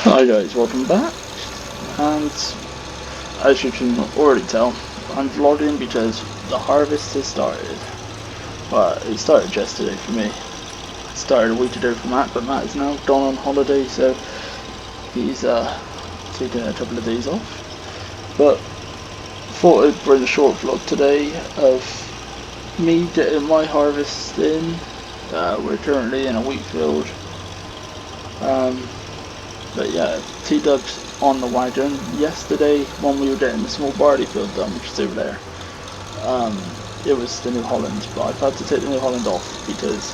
Hi guys, welcome back, and as you can already tell, I'm vlogging because the harvest has started. Well, it started yesterday for me. It started a week ago for Matt, but Matt is now gone on holiday, so he's taking a couple of days off. But thought I'd bring a short vlog today of me getting my harvest in. We're currently in a wheat field. But yeah, T-Dub's on the wagon. Yesterday, when we were getting the small barley field done, which is over there, it was the New Holland, but I've had to take the New Holland off because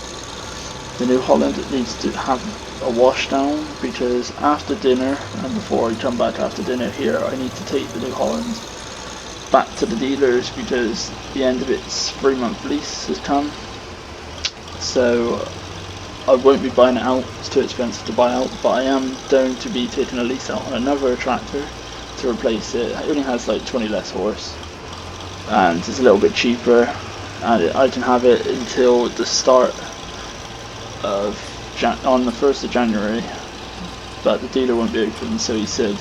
the New Holland needs to have a wash down, because after dinner, and before I come back after dinner here, I need to take the New Holland back to the dealers because the end of its 3-month lease has come. So I won't be buying it out, it's too expensive to buy out, but I am going to be taking a lease out on another tractor to replace it. It only has like 20 less horse and it's a little bit cheaper, and I can have it until the start of on the 1st of January, but the dealer won't be open, so he said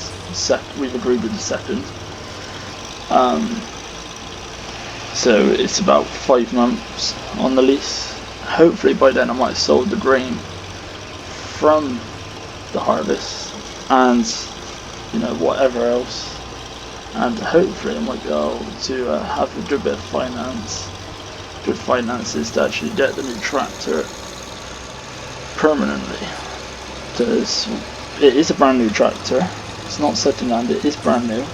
we've agreed with the 2nd. So it's about 5 months on the lease. Hopefully by then I might have sold the grain from the harvest and whatever else, and hopefully I might be able to have a good bit of good finances to actually get the new tractor permanently, because it is a brand new tractor. It's not second hand, it is brand new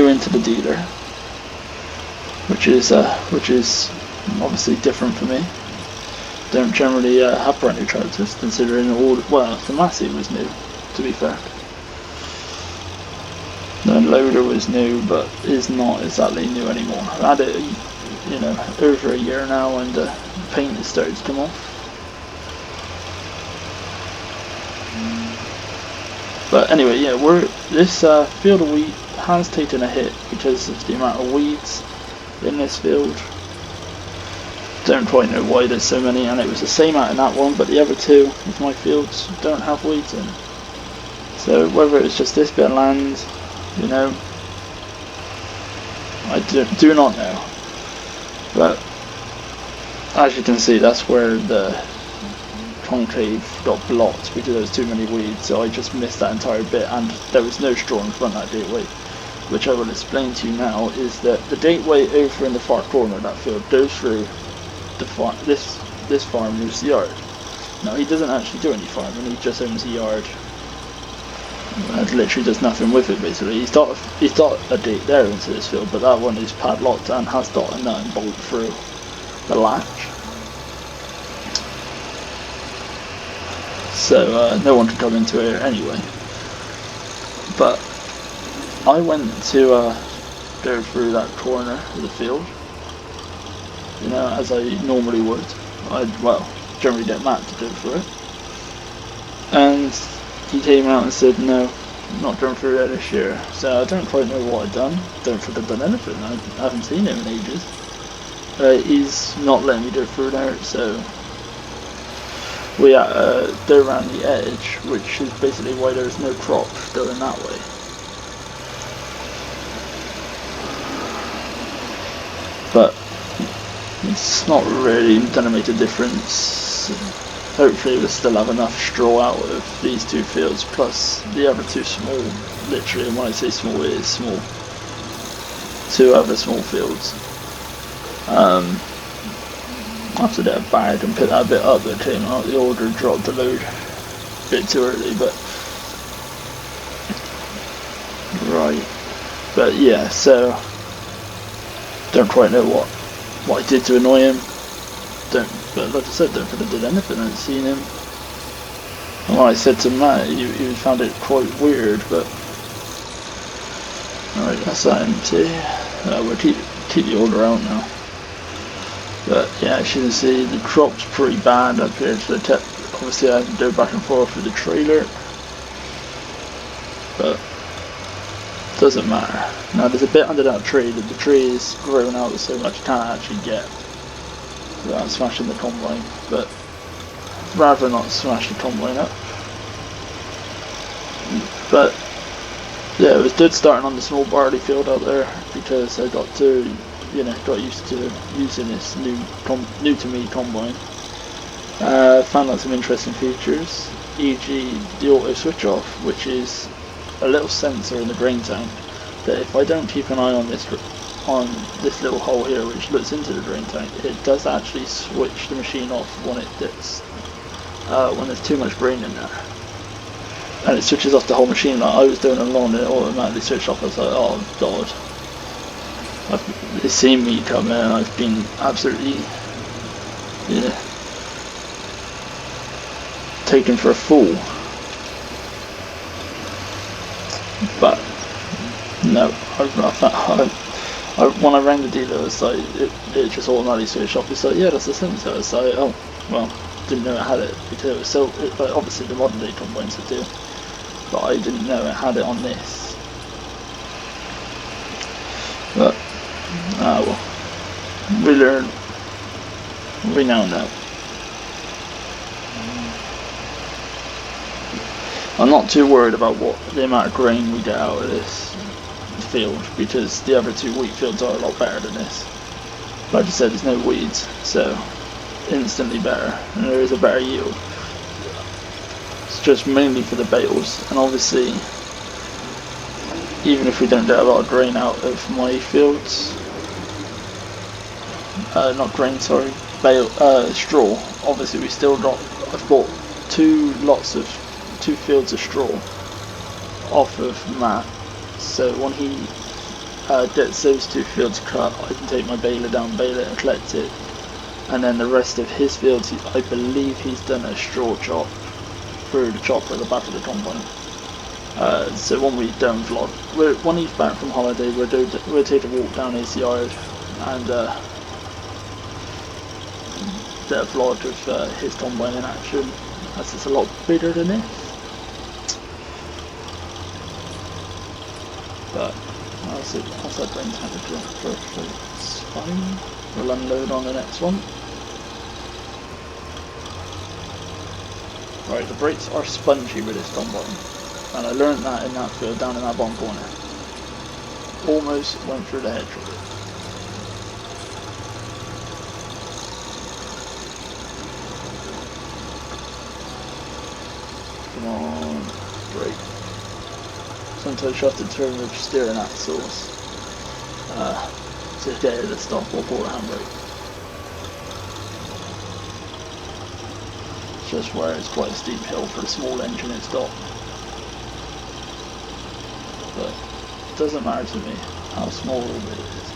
into the dealer, which is obviously different for me. Don't generally have brand new tractors, considering the Massey was new, to be fair. The loader was new, but is not exactly new anymore. I've had it, over a year now, and the paint has started to come off. But anyway, yeah, this field of wheat has taken a hit because of the amount of weeds in this field. Don't quite know why there's so many, and it was the same out in that one, but the other two of my fields don't have weeds in. So whether it's just this bit of land, I do not know. But as you can see, that's where the concave got blocked because there was too many weeds, so I just missed that entire bit, and there was no straw in front of that gateway, which I will explain to you now. Is that the gateway over in the far corner of that field goes through the this farmer's yard. Now, he doesn't actually do any farming, he just owns a yard and literally does nothing with it. Basically, he's got a gate there into this field, but that one is padlocked and has got a nut and bolt through the latch, so no one can come into it anyway. But I went to go through that corner of the field, as I normally would. I'd generally get Matt to go through it, and he came out and said, no, I'm not going through there this year. So I don't quite know what I've done. Don't think I've done anything. I haven't seen him in ages. He's not letting me go through there, so we go around the edge, which is basically why there's no crop going that way. But it's not really going to make a difference. Hopefully we'll still have enough straw out of these two fields, plus the other two small, literally, and when I say small, it is small, 2 other small fields. After that bag and pick that bit up that came out, the order dropped the load a bit too early, but right. But yeah, so don't quite know what I did to annoy him. But like I said, don't think I did anything. I hadn't seen him. And when I said to Matt, he found it quite weird. But alright, that's that empty. We'll keep the order out now. But yeah, as you can see, the crop's pretty bad up here. So obviously I have to go back and forth with the trailer, but doesn't matter. Now there's a bit under that tree that the tree is grown out so much you can't actually get without smashing the combine, but rather not smash the combine up. But yeah, it was good starting on the small barley field out there because I got to, got used to using this new to me combine. Found out some interesting features, e.g. the auto switch off, which is a little sensor in the grain tank that if I don't keep an eye on this little hole here which looks into the grain tank, it does actually switch the machine off when when there's too much grain in there. And it switches off the whole machine. Like I was doing along and it automatically switched off. I was like, oh god. They've seen me come in and I've been absolutely taken for a fool. But no, when I rang the dealer, it was like it just automatically switched off. It's like, yeah, that's the sensor. It's like, oh well, didn't know it had it because it was so. Like, obviously the modern day combines would do, but I didn't know it had it on this. But well, we learn. We now know. I'm not too worried about the amount of grain we get out of this field because the other two wheat fields are a lot better than this. Like I said, there's no weeds, so instantly better, and there is a better yield. It's just mainly for the bales, and obviously, even if we don't get a lot of grain out of my fields, not grain, sorry, straw. Obviously, we still got. I've bought two fields of straw off of Matt, so when he gets those two fields cut, I can take my baler down, bale it and collect it, and then the rest of his fields, I believe he's done a straw chop through the chopper at the back of the combine. So when we don't vlog, when he's back from holiday, we'll take a walk down his yard and get a vlog of his combine in action, as it's a lot bigger than this. But how's that grain temperature? Perfect. It's fine. We'll unload on the next one. Right, the brakes are spongy with this combine, and I learned that in that field down in that bottom corner. Almost went through the hedge with it. Come on, brake. Sometimes you have to turn the steering axles to get it to stop or pull the handbrake. It's just where it's quite a steep hill for the small engine it's got. But it doesn't matter to me how small it is.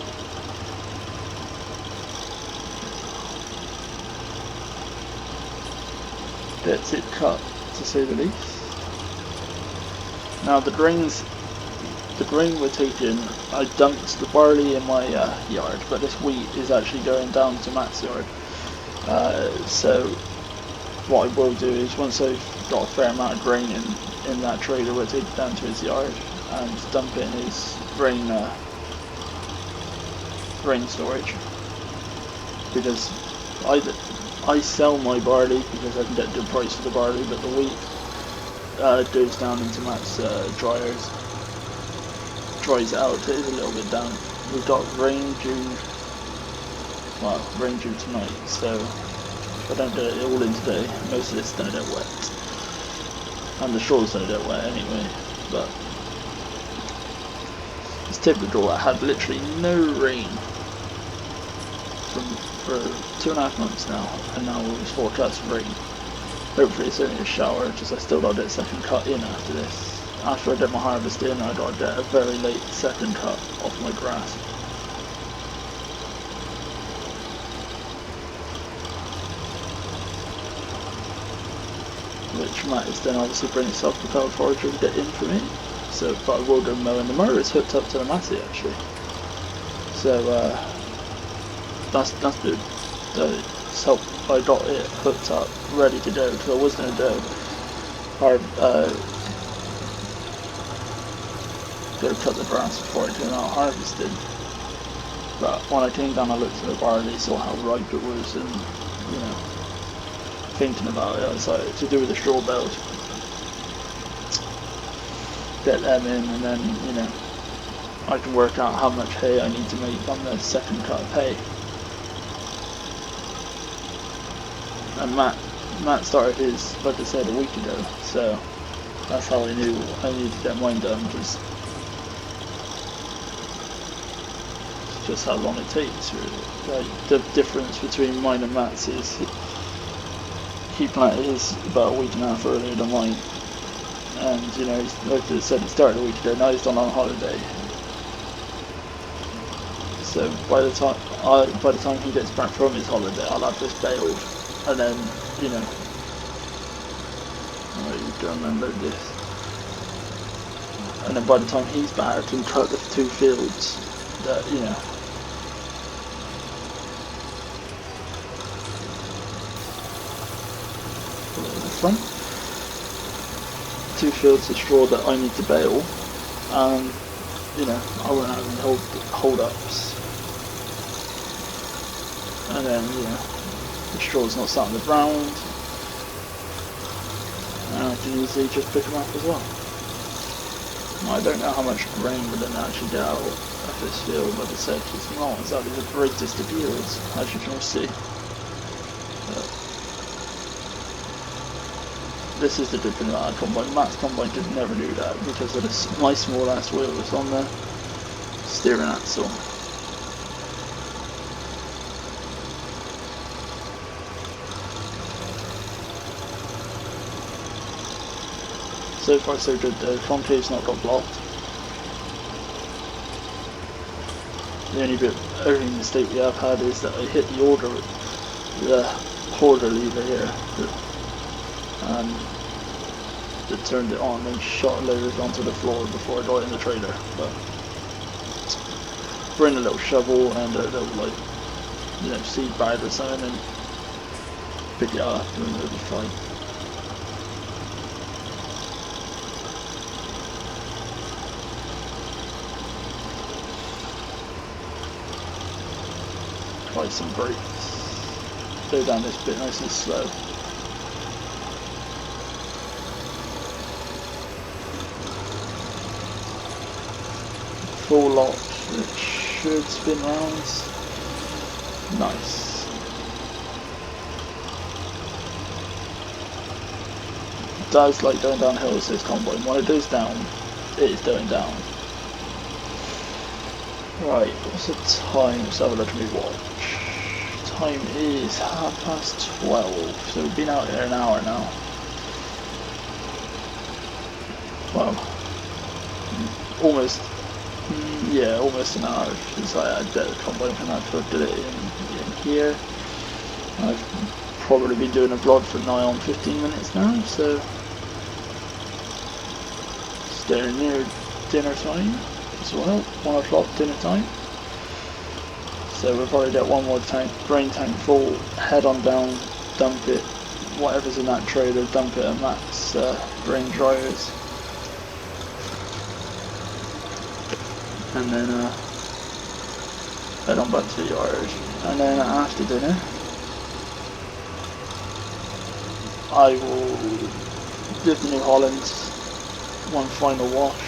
Gets it cut, to say the least. Now the grain we're taking, I dumped the barley in my yard, but this wheat is actually going down to Matt's yard. So what I will do is, once I've got a fair amount of grain in that trailer, we'll take it down to his yard and dump it in his grain storage. Because I sell my barley because I can get a good price for the barley, but the wheat goes down into Matt's dryers, dries out. It is a little bit down. We've got rain due tonight, so if I don't get it all in today, most of this is going to get wet, and the straw's going to get wet anyway. But it's typical. I had literally no rain for 2.5 months now, and now it was forecast rain. Hopefully it's only a shower, just I still got to get a second cut in after this. After I did my harvest in, I got to get a very late second cut off my grass. Which Matt is then obviously bringing self-propelled forager to get in for me. So, but I will go mowing. The mower is hooked up to the Massey actually. So that's good. So I got it hooked up, ready to go, because I was going to go cut the grass before I came out harvesting. But when I came down, I looked at the barley, saw how ripe it was, and thinking about it. It's like to do with the straw bales. Get them in, and then, you know, I can work out how much hay I need to make on the second cut of hay. And Matt started his, like I said, a week ago, so that's how I knew I needed to get mine done, because it's just how long it takes, really. Like, the difference between mine and Matt's is he planted his about a week and a half earlier than mine. And, you know, like I said, he started a week ago, now he's done on holiday. So by the time he gets back from his holiday, I'll have this baled, and then, you know, you don't remember this. And then by the time he's back, I can cut the 2 fields that, you know. The front. 2 fields of straw that I need to bale, and, you know, I won't have any hold-ups. And then, you know, the straw's not sat on the ground, and I can easily just pick them up as well. I don't know how much grain we're going to actually get out of this field, like I said, it's not exactly the greatest of yields, as you can all see. This is the good thing about our combine. Matt's combine could never do that because of my small ass wheels on the steering axle. So far so good though, concave's not got blocked. The only mistake we have had is that I hit the order lever here. That turned it on and shot loaders onto the floor before I got in the trailer. But bring a little shovel and a little, like, you know, seed bag or something and pick it up and it'll be fine. Try some brakes. Go down this bit nice and slow. Full lock, it should spin round. Nice. It does like going down hills, this combine. When it goes down, it is going down. Right, what's the time? Let's have a look at my watch. Time is 12:30, so we've been out here an hour now. Well, almost an hour, because I had the combine and I plugged it in here. I've probably been doing a vlog for nigh on 15 minutes now, so it's getting near dinner time as well, 1 o'clock dinner time. So we've already got one more grain tank full, head on down, dump it, whatever's in that trailer, dump it at Matt's grain dryers. And then head on back to the yard. And then after dinner, I will give the New Holland one final wash,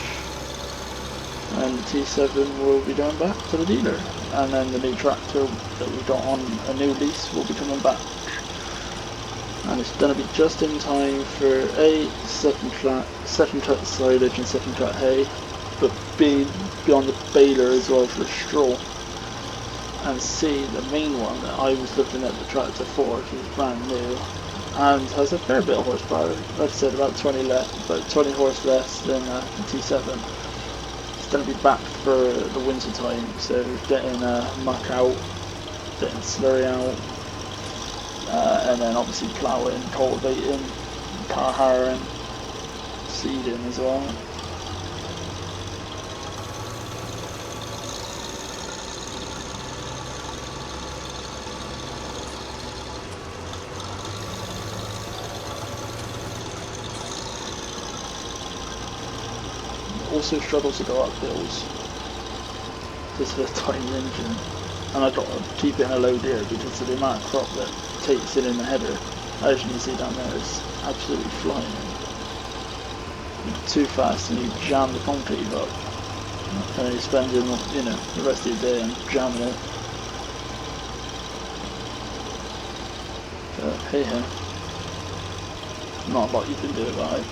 and the T7 will be going back to the dealer. And then the new tractor that we got on a new lease will be coming back. And it's going to be just in time for A, second cut silage and second cut hay, but B, be on the baler as well for straw. And C, the main one that I was looking at the tractor for, which is brand new and has a fair bit of horsepower. Like I said, about 20 horse less than the T7. It's going to be back for the winter time, so getting muck out, getting slurry out, and then obviously ploughing, cultivating, car harrowing, seeding as well. Also struggles to go up hills because of the tiny engine, and I've got to keep it in a low gear because of the amount of crop that takes it in the header. As you can see down there, it's absolutely flying. You're too fast and you jam the concrete up. And then you spend the rest of your day and jamming it. But hey ho. Not a lot you can do about it.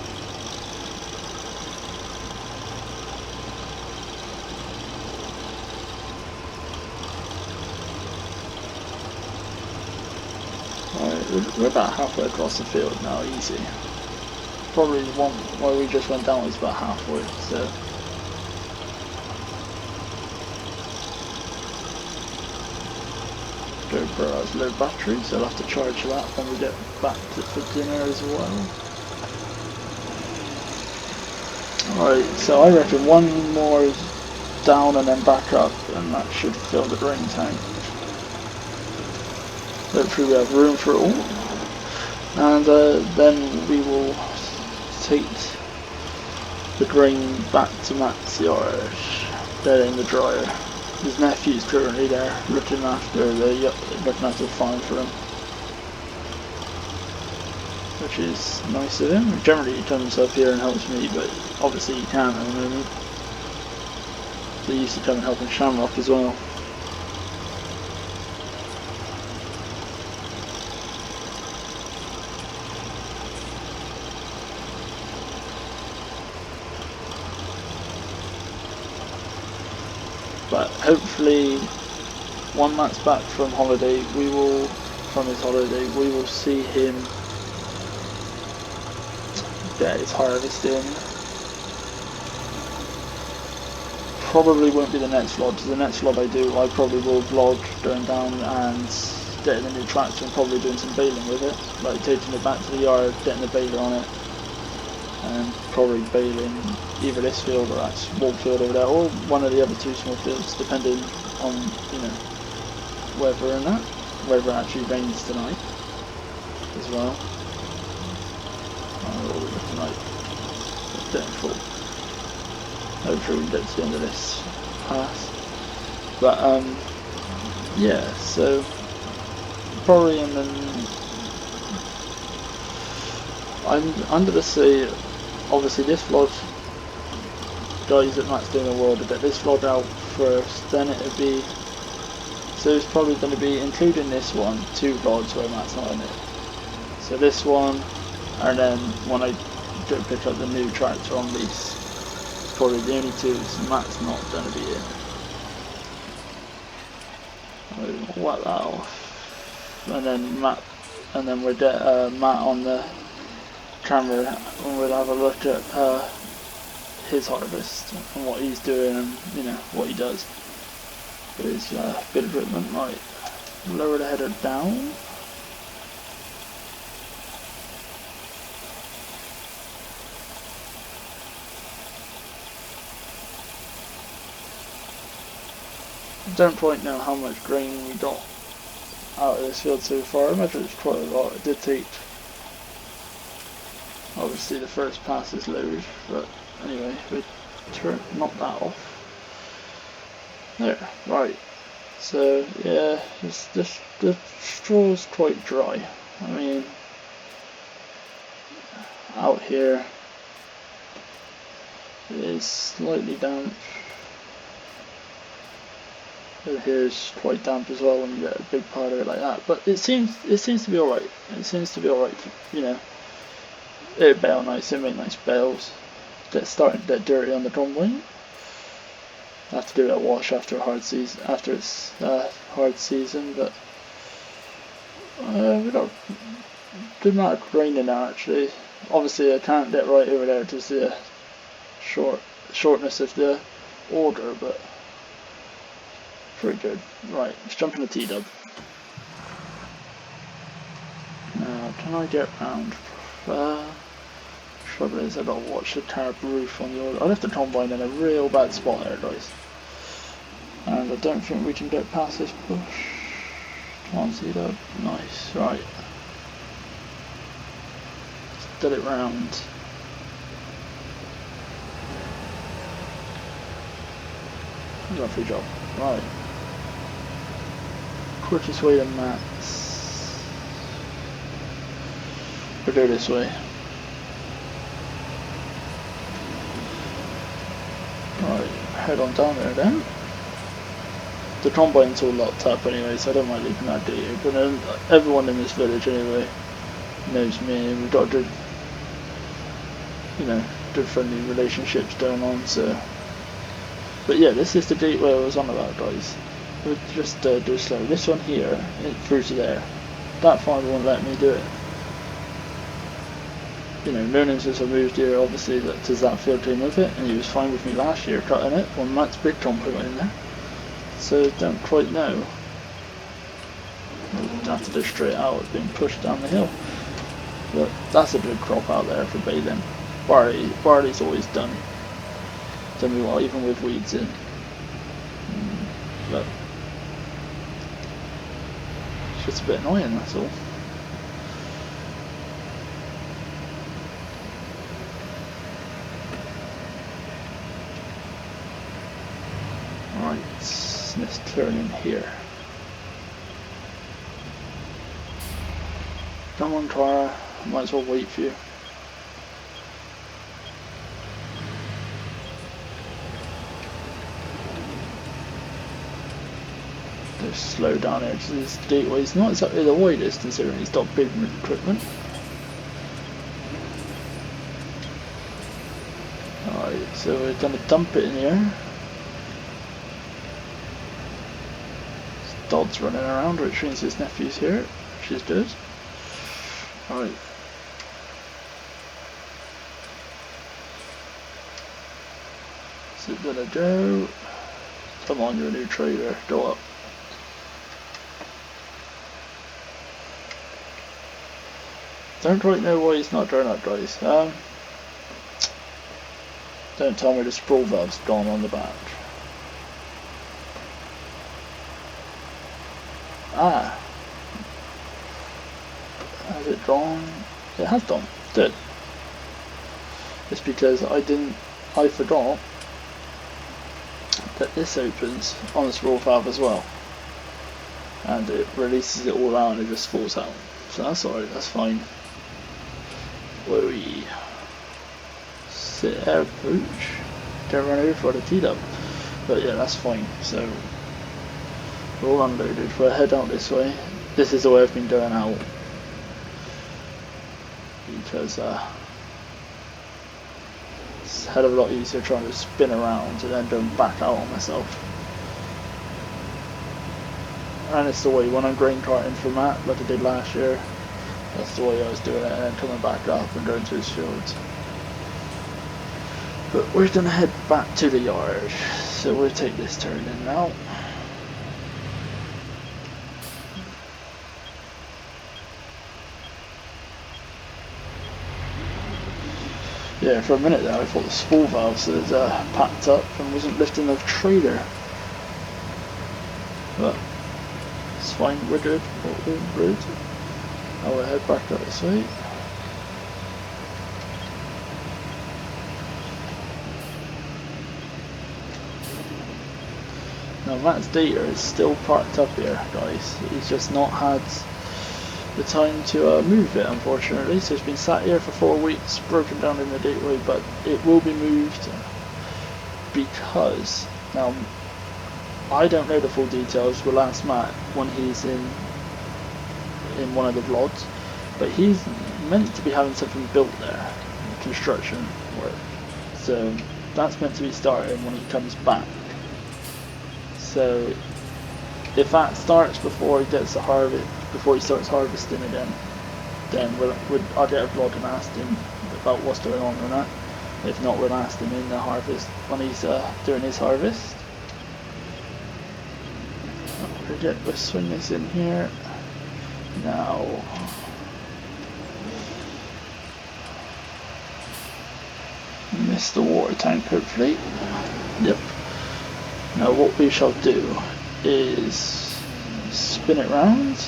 Alright, we're about halfway across the field now, easy. Probably the one where we just went down was about halfway, so. GoPro has low battery, so I'll have to charge that when we get back for dinner as well. Alright, so I reckon one more down and then back up, and that should fill the drain tank. Hopefully we have room for it all. And then we will take the drain back to Matt's yard. They're in the dryer. His nephew's currently there looking after the farm for him, which is nice of him. Generally he comes up here and helps me, but obviously he can't at the moment. So he used to come and help in Shamrock as well. But hopefully, when Matt's back from his holiday, we will see him get his harvest in. Probably won't be the next vlog, because the next vlog I do, I probably will vlog going down and getting a new tractor and probably doing some baling with it, like taking it back to the yard, getting the baler on it, and probably baling either this field or that small field over there, or one of the other two small fields, depending on weather and that. Whether it actually rains tonight as well. What are we looking like? It's getting full. Hopefully we can get to the end of this pass. But yeah, so probably in the under the sea. Obviously this vlog, guys, that Matt's doing a world, but this vlog out first, then it'll be, so it's probably going to be, including this one, 2 vlogs where Matt's not in it. So this one, and then when I go pick up the new tractor on lease, it's probably the only 2, so Matt's not going to be in. I'll whack that off, and then we'll get Matt on the camera and we'll have a look at his harvest and what he's doing and what he does with his bit of equipment. Right, lower the header down. Don't quite know how much grain we got out of this field so far. I imagine it's quite a lot. It did take, obviously the first pass is load, but anyway, we knock that off. There, right. So yeah, the straw's quite dry. I mean, out here it is slightly damp. Here is quite damp as well when you get a big part of it like that. But it seems to be alright. It seems to be alright. It bale nice. It make nice bales. It's starting to get dirty on the combine. I have to give it a wash after a hard season. After it's hard season, but we got a good amount of grain in there actually. Obviously, I can't get right over there to see the shortness of the order, but pretty good. Right, let's jump in the T-dub. Now, can I get round? Trouble is, I gotta watch the tarp roof on the order. I left the combine in a real bad spot there, guys. And I don't think we can get past this bush. Come on, T-dub. Nice, right. Let's get it round. Lovely job. Right. Quickest way to Matt's. We'll go this way. Right, head on down there then. The combine's all locked up anyway, so I don't mind leaving that gate open. Everyone in this village anyway knows me, and we've got good, you know, good friendly relationships going on, so. But yeah, this is the gateway I was on about, guys. We'll just do slow. This one here, through to there. That farmer won't let me do it. You know, learning since I moved here, obviously, does that field came with it, and he was fine with me last year cutting it when Matt's big compo went in there. So don't quite know. We'll have to do straight out, it's being pushed down the hill. But that's a good crop out there for baling. Barley's always done me well, even with weeds in. But it's just a bit annoying, that's all. Right, let's turn in here. Come on, Clara, I might as well wait for you. Just slow down here because this gateway is not exactly the widest considering it's got big equipment. Alright, so we're going to dump it in here. Dodd's running around, which means his nephew's here, which is good. Alright. So we're gonna go. Come on, you're a new trader, go up. Don't quite know why he's not going up, guys. Don't tell me the sprawl valve's gone on the back. Ah. Has it gone? It has gone. Good. It's because I forgot that this opens on the sprawl valve as well. And it releases it all out and it just falls out. So that's alright, that's fine. Where we sit there, pooch. Don't run over for the T-dub. But yeah, that's fine. So we're all unloaded. We'll head out this way. This is the way I've been going out. Because it's a hell of a lot easier trying to spin around and then going back out on myself. And it's the way when I'm grain carting for Matt, like I did last year, that's the way I was doing it, and then coming back up and going to his fields. But we're going to head back to the yard, so we'll take this turn in now. Yeah, for a minute there I thought the spool valves had packed up and wasn't lifting the trailer. But it's fine, we're good, we're all good. Now we'll head back up this way. Now Matt's data is still parked up here, guys. He's just not had the time to move it, unfortunately. So it's been sat here for 4 weeks, broken down in the gateway, but it will be moved because now I don't know the full details. We'll ask Matt when he's in one of the vlogs, but he's meant to be having something built there, construction work. So that's meant to be starting when he comes back. So if that starts before he gets the harvest, before he starts harvesting again, then I'll get a vlog and ask him about what's going on with that. If not, we'll ask him in the harvest when he's doing his harvest. We'll swing this in here now. Miss the water tank, hopefully. Yep. Now what we shall do is spin it round.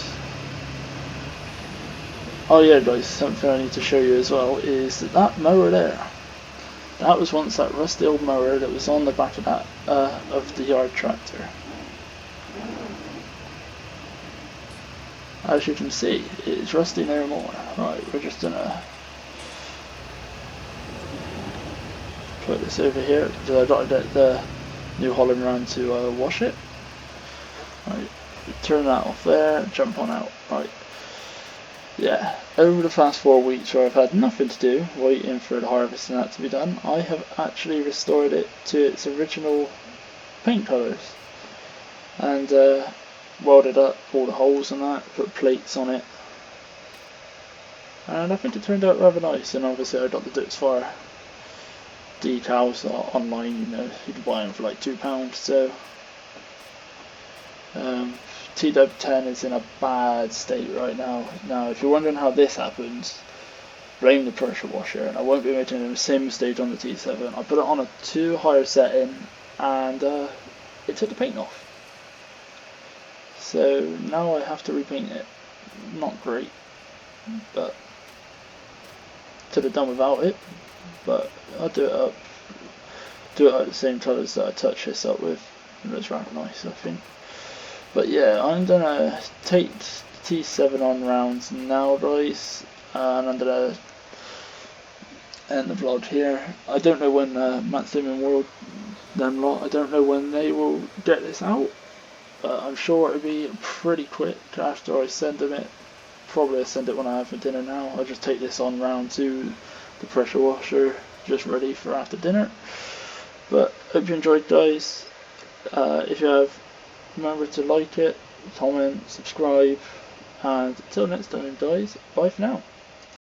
Oh yeah, guys, something I need to show you as well is that mower there. That was once that rusty old mower that was on the back of that of the yard tractor. as you can see, it's rusty no more. Right, we're just gonna put this over here because I've got to get the New Holland round to wash it. Right, turn that off there, jump on out. Right, yeah, over the past 4 weeks where I've had nothing to do, waiting for the harvest and that to be done, I have actually restored it to its original paint colours. And welded up all the holes and that, put plates on it. And I think it turned out rather nice, and obviously I got the Dutch Fire decals online, you know, you can buy them for like £2, so T-Dub10 is in a bad state right now. Now, if you're wondering how this happens, blame the pressure washer, and I won't be making the same mistake on the T7. I put it on a too higher setting, and it took the paint off. So now I have to repaint it. Not great, but could have done without it, but I'll do it up the same colours that I touched this up with. It looks rather nice, I think. But yeah, I'm gonna take T7 on rounds now, guys, and I'm gonna end the vlog here. I don't know when Matt Simon World, them lot, I don't know when they will get this out, but I'm sure it'll be pretty quick after I send them it. Probably I send it when I have for dinner now. I'll just take this on round to the pressure washer, just ready for after dinner. But hope you enjoyed, guys. If you have, remember to like it, comment, subscribe, and until next time, guys, bye for now.